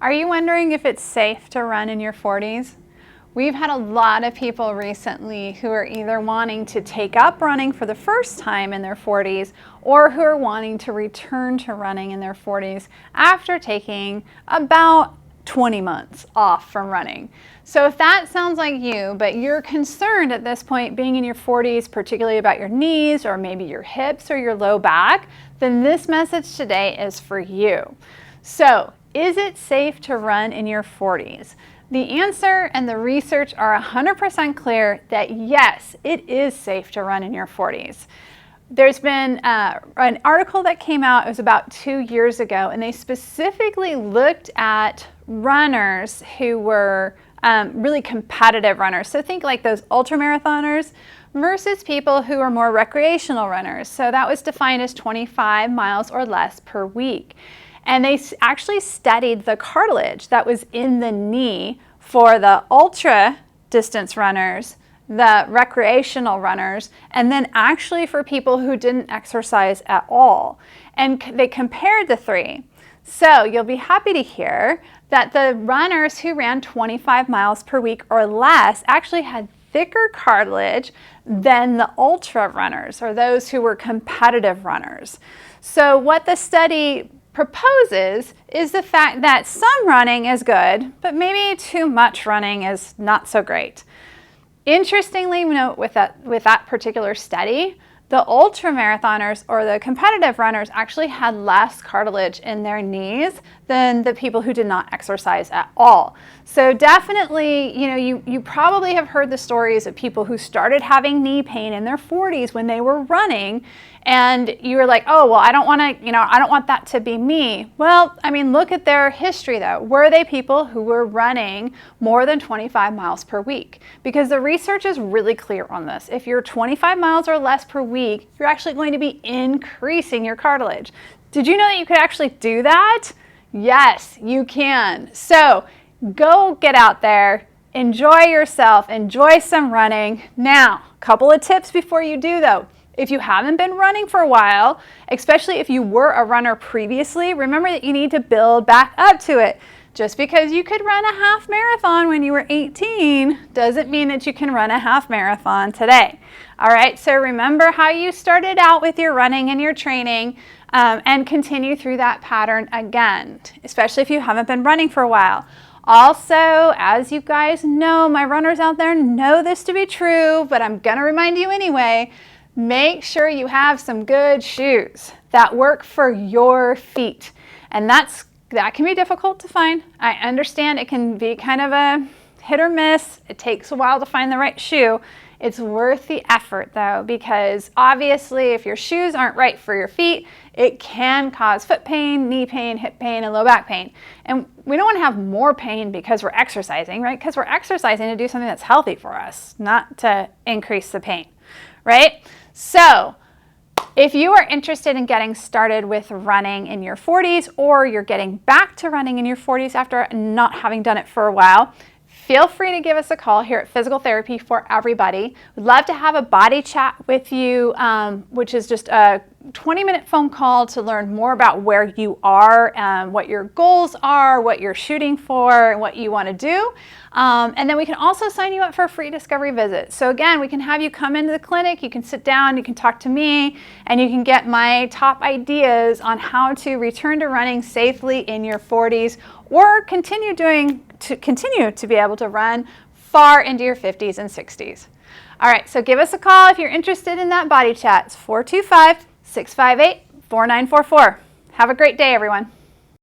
Are you wondering if it's safe to run in your 40s? We've had a lot of people recently who are either wanting to take up running for the first time in their 40s or who are wanting to return to running in their 40s after taking about 20 months off from running. So if that sounds like you, but you're concerned at this point being in your 40s, particularly about your knees or maybe your hips or your low back, then this message today is for you. So, is it safe to run in your 40s? The answer and the research are 100% clear that yes, it is safe to run in your 40s. There's been an article that came out, it was about 2 years ago, and they specifically looked at runners who were really competitive runners. So think like those ultramarathoners versus people who are more recreational runners. So that was defined as 25 miles or less per week. And they actually studied the cartilage that was in the knee for the ultra distance runners, the recreational runners, and then actually for people who didn't exercise at all. And they compared the three. So you'll be happy to hear that the runners who ran 25 miles per week or less actually had thicker cartilage than the ultra runners, or those who were competitive runners. So what the study proposes is the fact that some running is good, but maybe too much running is not so great. Interestingly, note with that particular study, the ultramarathoners or the competitive runners actually had less cartilage in their knees than the people who did not exercise at all. So definitely, you probably have heard the stories of people who started having knee pain in their 40s when they were running, and you were like, oh, well, I don't want that to be me. Well, I mean, look at their history though. Were they people who were running more than 25 miles per week? Because the research is really clear on this. If you're 25 miles or less per week, you're actually going to be increasing your cartilage. Did you know that you could actually do that? Yes, you can. So go get out there, enjoy yourself, enjoy some running. Now, a couple of tips before you do though. If you haven't been running for a while, especially if you were a runner previously, remember that you need to build back up to it. Just because you could run a half marathon when you were 18 doesn't mean that you can run a half marathon today. All right, so remember how you started out with your running and your training, and continue through that pattern again, especially if you haven't been running for a while. Also, as you guys know, my runners out there know this to be true, but I'm gonna remind you anyway, make sure you have some good shoes that work for your feet. And that can be difficult to find. I understand it can be kind of a hit or miss. It takes a while to find the right shoe. It's worth the effort though, because obviously if your shoes aren't right for your feet, it can cause foot pain, knee pain, hip pain, and low back pain. And we don't want to have more pain because we're exercising, right? Because we're exercising to do something that's healthy for us, not to increase the pain, right? So if you are interested in getting started with running in your 40s, or you're getting back to running in your 40s after not having done it for a while, feel free to give us a call here at Physical Therapy for Everybody. We'd love to have a body chat with you, which is just a 20-minute phone call to learn more about where you are, what your goals are, what you're shooting for, and what you want to do. And then we can also sign you up for a free discovery visit. So again, we can have you come into the clinic, you can sit down, you can talk to me, and you can get my top ideas on how to return to running safely in your 40s, or continue to be able to run far into your 50s and 60s. All right, so give us a call if you're interested in that body chat. It's 425-658-4944. Have a great day, everyone.